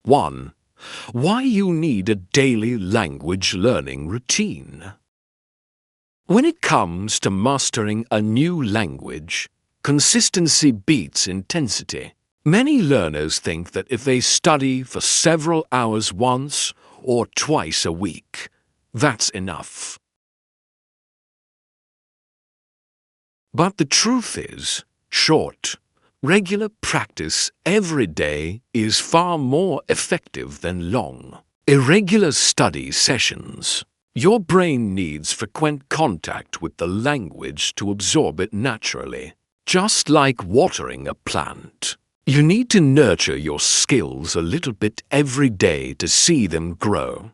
1. Why you need a daily language learning routine. When it comes to mastering a new language, consistency beats intensity. Many learners think that if they study for several hours once or twice a week, that's enough. But the truth is, short, regular practice every day is far more effective than long, irregular study sessions. Your brain needs frequent contact with the language to absorb it naturally. Just like watering a plant, you need to nurture your skills a little bit every day to see them grow.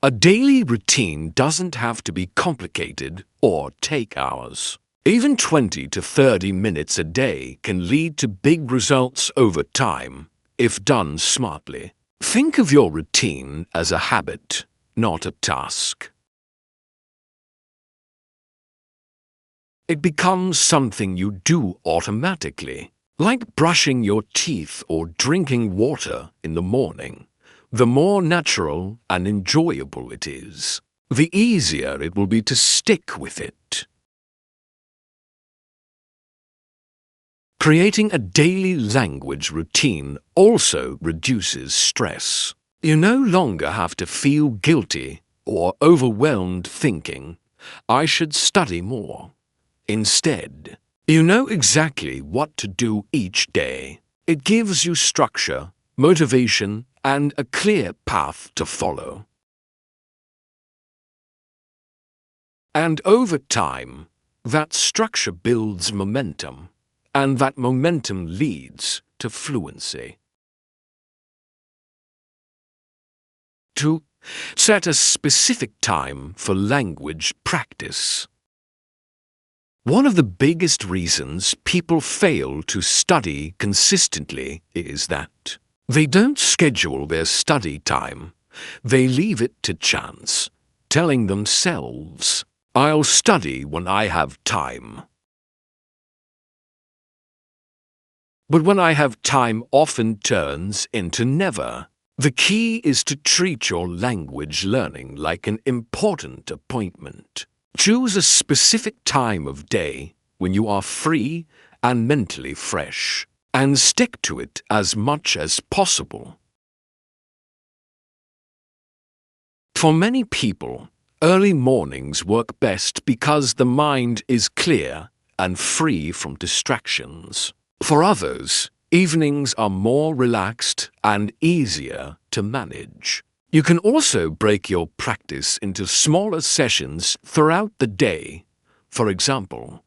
A daily routine doesn't have to be complicated or take hours. Even 20 to 30 minutes a day can lead to big results over time, if done smartly. Think of your routine as a habit, not a task. It becomes something you do automatically, like brushing your teeth or drinking water in the morning. The more natural and enjoyable it is, the easier it will be to stick with it. Creating a daily language routine also reduces stress. You no longer have to feel guilty or overwhelmed thinking, "I should study more." Instead, you know exactly what to do each day. It gives you structure, motivation, and a clear path to follow. And over time, that structure builds momentum, and that momentum leads to fluency. 2. Set a specific time for language practice. One of the biggest reasons people fail to study consistently is that they don't schedule their study time. They leave it to chance, telling themselves, "I'll study when I have time." But when I have time often turns into never. The key is to treat your language learning like an important appointment. Choose a specific time of day when you are free and mentally fresh, and stick to it as much as possible. For many people, early mornings work best because the mind is clear and free from distractions. For others, evenings are more relaxed and easier to manage. You can also break your practice into smaller sessions throughout the day. For example,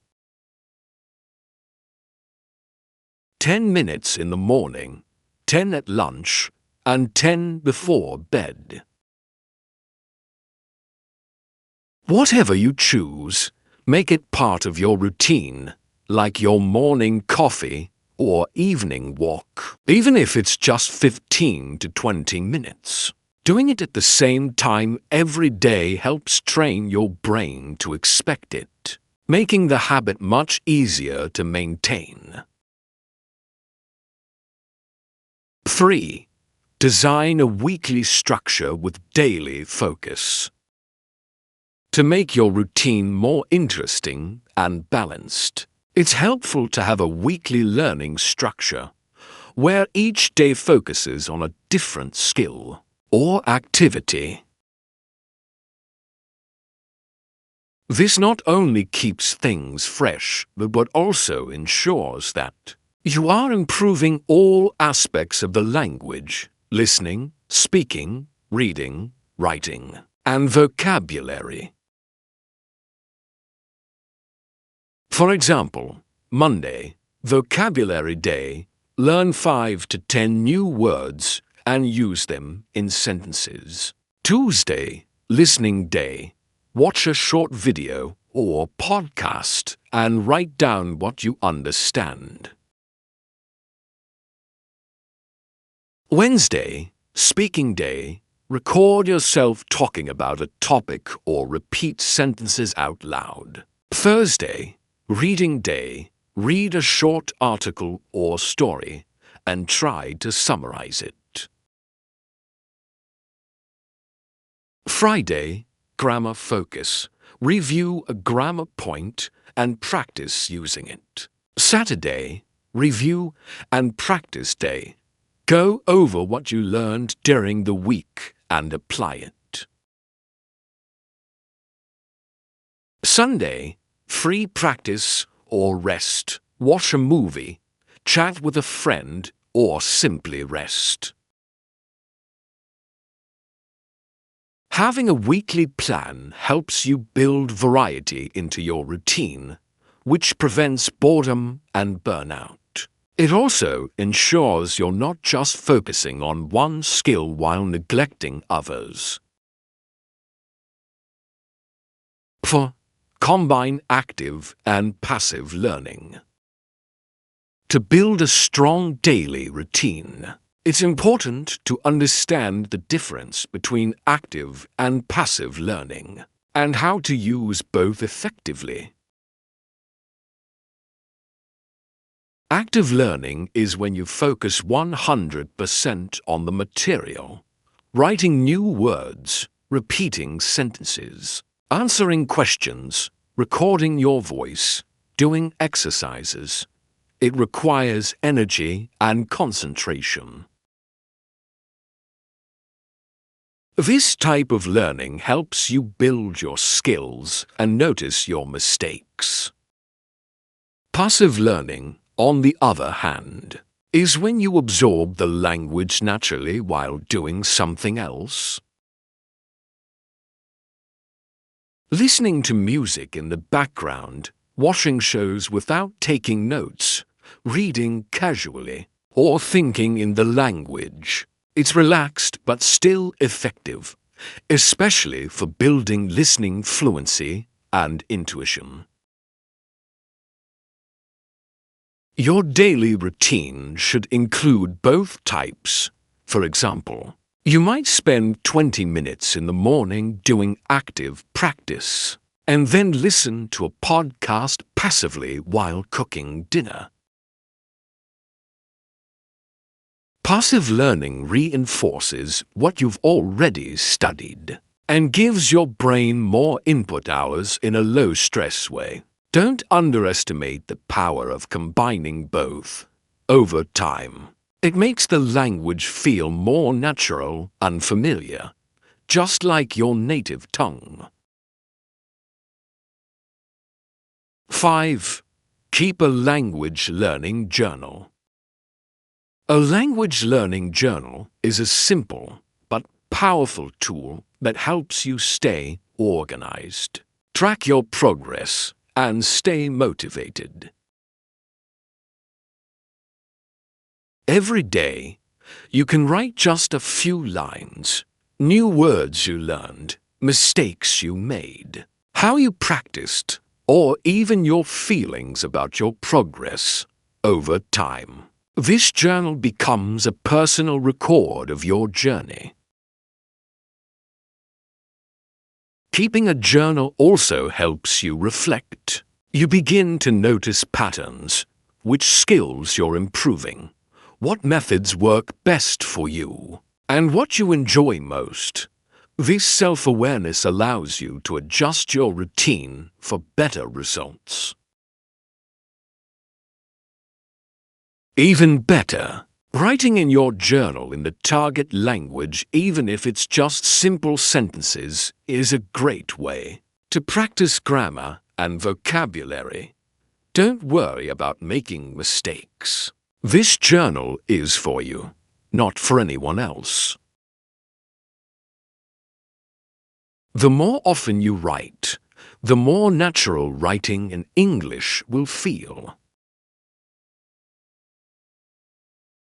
10 minutes in the morning, 10 at lunch, and 10 before bed. Whatever you choose, make it part of your routine, like your morning coffee or evening walk, even if it's just 15 to 20 minutes. Doing it at the same time every day helps train your brain to expect it, making the habit much easier to maintain. 3. Design a weekly structure with daily focus. To make your routine more interesting and balanced, it's helpful to have a weekly learning structure where each day focuses on a different skill or activity. This not only keeps things fresh, but also ensures that you are improving all aspects of the language: listening, speaking, reading, writing, and vocabulary. For example, Monday, Vocabulary Day, learn 5 to 10 new words and use them in sentences. Tuesday, Listening Day, watch a short video or podcast and write down what you understand. Wednesday, Speaking Day, record yourself talking about a topic or repeat sentences out loud. Thursday, Reading Day, read a short article or story and try to summarize it. Friday, grammar focus. Review a grammar point and practice using it. Saturday, review and practice day. Go over what you learned during the week and apply it. Sunday, free practice or rest. Watch a movie, chat with a friend, or simply rest. Having a weekly plan helps you build variety into your routine, which prevents boredom and burnout. It also ensures you're not just focusing on one skill while neglecting others. Combine active and passive learning. To build a strong daily routine, it's important to understand the difference between active and passive learning and how to use both effectively. Active learning is when you focus 100% on the material, writing new words, repeating sentences, answering questions, recording your voice, doing exercises. It requires energy and concentration. This type of learning helps you build your skills and notice your mistakes. Passive learning, on the other hand, is when you absorb the language naturally while doing something else. Listening to music in the background, watching shows without taking notes, reading casually, or thinking in the language. It's relaxed but still effective, especially for building listening fluency and intuition. Your daily routine should include both types. For example, you might spend 20 minutes in the morning doing active practice, and then listen to a podcast passively while cooking dinner. Passive learning reinforces what you've already studied and gives your brain more input hours in a low-stress way. Don't underestimate the power of combining both. Over time, it makes the language feel more natural and familiar, just like your native tongue. 5. Keep a language learning journal. A language learning journal is a simple but powerful tool that helps you stay organized, track your progress, and stay motivated. Every day, you can write just a few lines, new words you learned, mistakes you made, how you practiced, or even your feelings about your progress over time. This journal becomes a personal record of your journey. Keeping a journal also helps you reflect. You begin to notice patterns, which skills you're improving, what methods work best for you, and what you enjoy most. This self-awareness allows you to adjust your routine for better results. Even better, writing in your journal in the target language, even if it's just simple sentences, is a great way to practice grammar and vocabulary. Don't worry about making mistakes. This journal is for you, not for anyone else. The more often you write, the more natural writing in English will feel.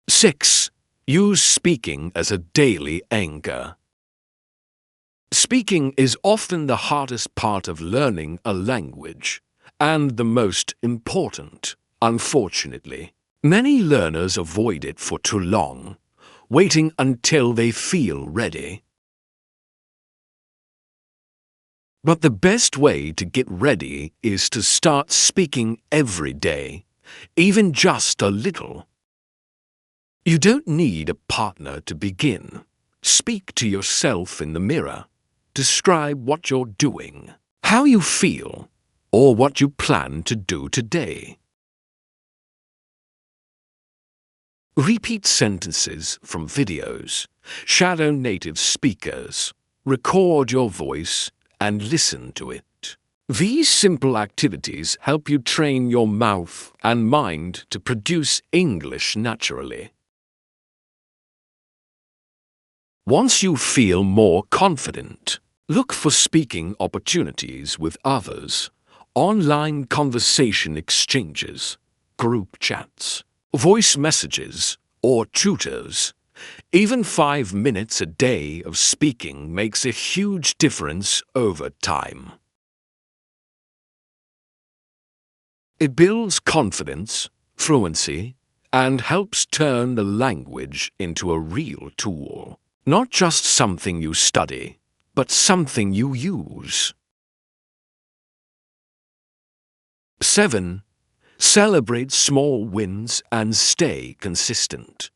6. Use speaking as a daily anchor. Speaking is often the hardest part of learning a language, and the most important, unfortunately. Many learners avoid it for too long, waiting until they feel ready. But the best way to get ready is to start speaking every day, even just a little. You don't need a partner to begin. Speak to yourself in the mirror. Describe what you're doing, how you feel, or what you plan to do today. Repeat sentences from videos. Shadow native speakers. Record your voice and listen to it. These simple activities help you train your mouth and mind to produce English naturally. Once you feel more confident, look for speaking opportunities with others, online conversation exchanges, group chats, voice messages, or tutors. Even 5 minutes a day of speaking makes a huge difference over time. It builds confidence, fluency, and helps turn the language into a real tool. Not just something you study, but something you use. 7. Celebrate small wins and stay consistent.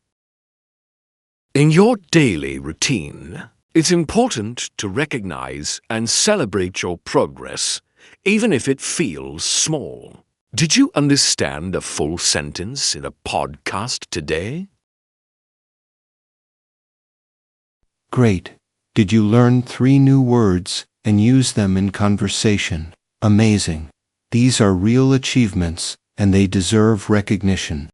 In your daily routine, it's important to recognize and celebrate your progress, even if it feels small. Did you understand a full sentence in a podcast today? Great. Did you learn 3 new words and use them in conversation? Amazing. These are real achievements, and they deserve recognition.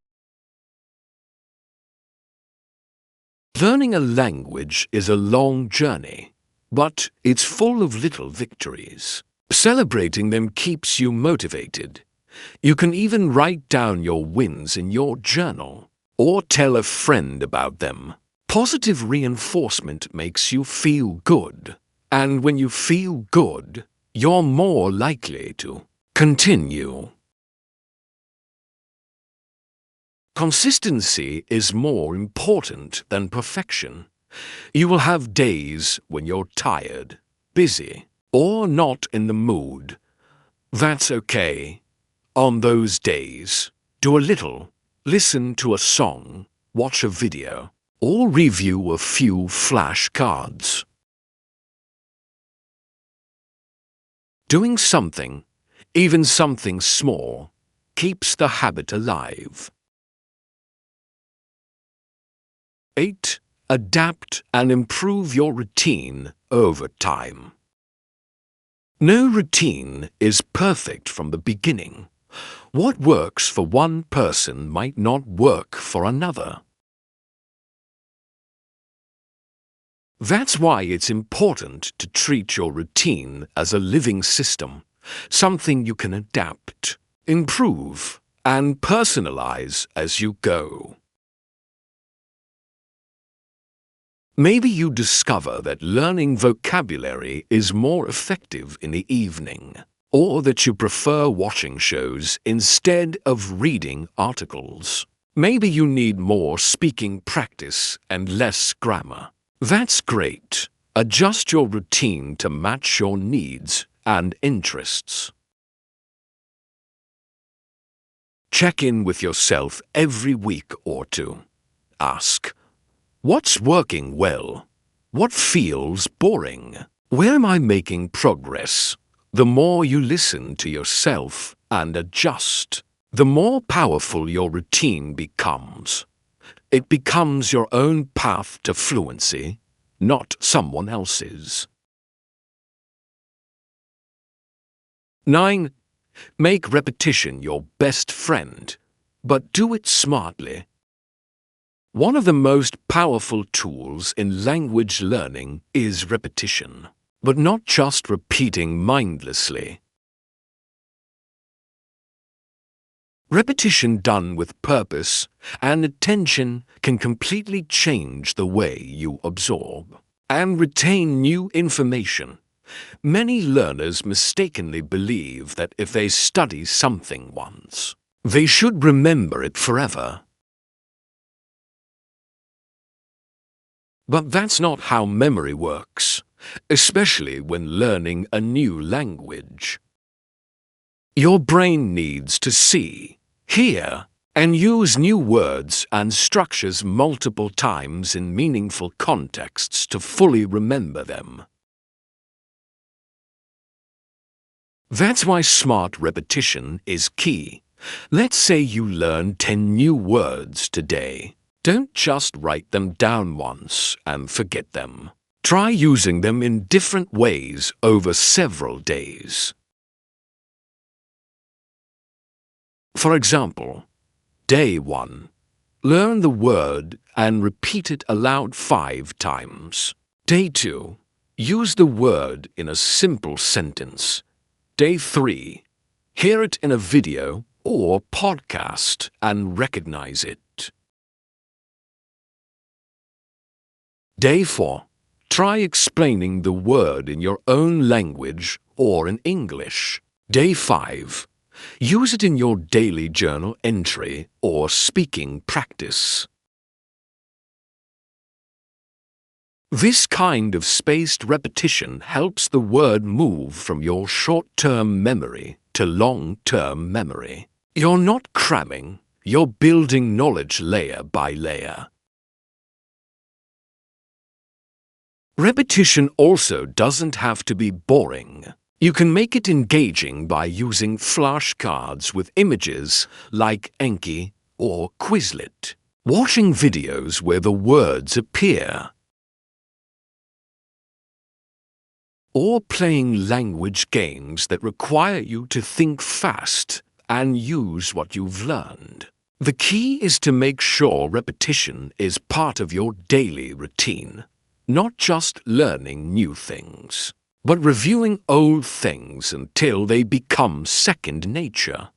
Learning a language is a long journey, but it's full of little victories. Celebrating them keeps you motivated. You can even write down your wins in your journal, or tell a friend about them. Positive reinforcement makes you feel good, and when you feel good, you're more likely to continue. Consistency is more important than perfection. You will have days when you're tired, busy, or not in the mood. That's okay. On those days, do a little, listen to a song, watch a video, or review a few flashcards. Doing something, even something small, keeps the habit alive. 8. Adapt and improve your routine over time. No routine is perfect from the beginning. What works for one person might not work for another. That's why it's important to treat your routine as a living system, something you can adapt, improve, and personalize as you go. Maybe you discover that learning vocabulary is more effective in the evening, or that you prefer watching shows instead of reading articles. Maybe you need more speaking practice and less grammar. That's great. Adjust your routine to match your needs and interests. Check in with yourself every week or two. Ask, what's working well? What feels boring? Where am I making progress? The more you listen to yourself and adjust, the more powerful your routine becomes. It becomes your own path to fluency, not someone else's. 9. Make repetition your best friend, but do it smartly. One of the most powerful tools in language learning is repetition, but not just repeating mindlessly. Repetition done with purpose and attention can completely change the way you absorb and retain new information. Many learners mistakenly believe that if they study something once, they should remember it forever. But that's not how memory works, especially when learning a new language. Your brain needs to see, hear, And use new words and structures multiple times in meaningful contexts to fully remember them. That's why smart repetition is key. Let's say you learn 10 new words today. Don't just write them down once and forget them. Try using them in different ways over several days. For example, Day 1. Learn the word and repeat it aloud 5 times. Day 2. Use the word in a simple sentence. Day 3. Hear it in a video or podcast and recognize it. Day 4. Try explaining the word in your own language or in English. Day 5. Use it in your daily journal entry or speaking practice. This kind of spaced repetition helps the word move from your short-term memory to long-term memory. You're not cramming, you're building knowledge layer by layer. Repetition also doesn't have to be boring. You can make it engaging by using flashcards with images like Enki or Quizlet, watching videos where the words appear, or playing language games that require you to think fast and use what you've learned. The key is to make sure repetition is part of your daily routine, not just learning new things, but reviewing old things until they become second nature.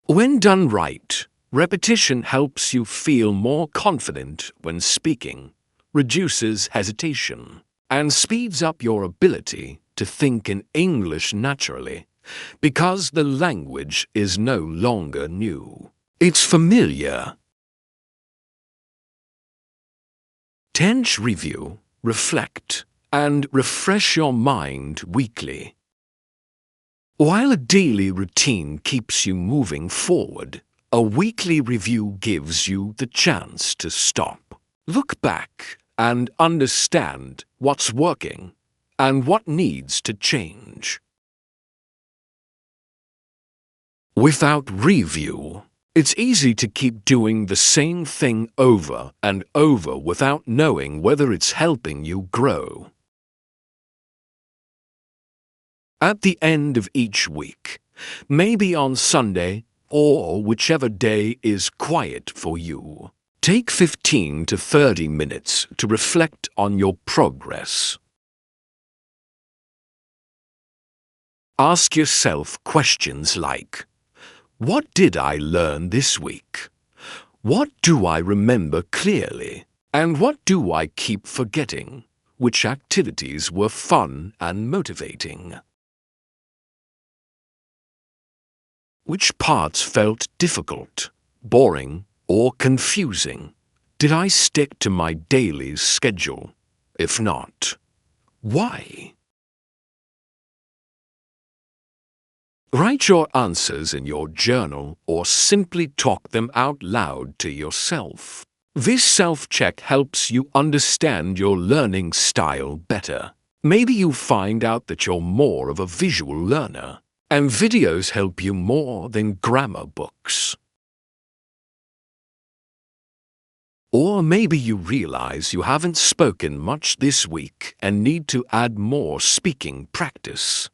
When done right, repetition helps you feel more confident when speaking, reduces hesitation, and speeds up your ability to think in English naturally, because the language is no longer new. It's familiar. Tense review, reflect, and refresh your mind weekly. While a daily routine keeps you moving forward, a weekly review gives you the chance to stop, look back, and understand what's working and what needs to change. Without review, it's easy to keep doing the same thing over and over without knowing whether it's helping you grow. At the end of each week, maybe on Sunday or whichever day is quiet for you, take 15 to 30 minutes to reflect on your progress. Ask yourself questions like, what did I learn this week? What do I remember clearly? And what do I keep forgetting? Which activities were fun and motivating? Which parts felt difficult, boring, or confusing? Did I stick to my daily schedule? If not, why? Write your answers in your journal or simply talk them out loud to yourself. This self-check helps you understand your learning style better. Maybe you find out that you're more of a visual learner, and videos help you more than grammar books. Or maybe you realize you haven't spoken much this week and need to add more speaking practice.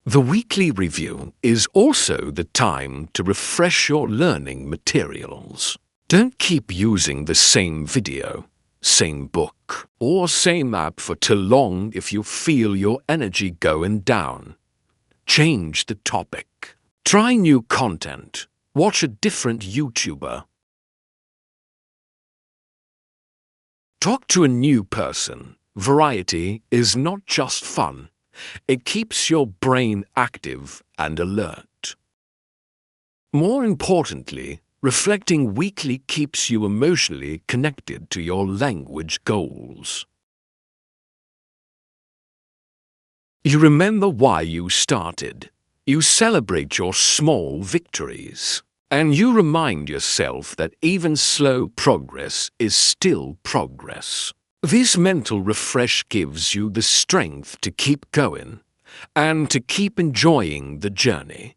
The weekly review is also the time to refresh your learning materials. Don't keep using the same video, same book, or same app for too long if you feel your energy going down. Change the topic. Try new content. Watch a different YouTuber. Talk to a new person. Variety is not just fun. It keeps your brain active and alert. More importantly, reflecting weekly keeps you emotionally connected to your language goals. You remember why you started. You celebrate your small victories. And you remind yourself that even slow progress is still progress. This mental refresh gives you the strength to keep going and to keep enjoying the journey.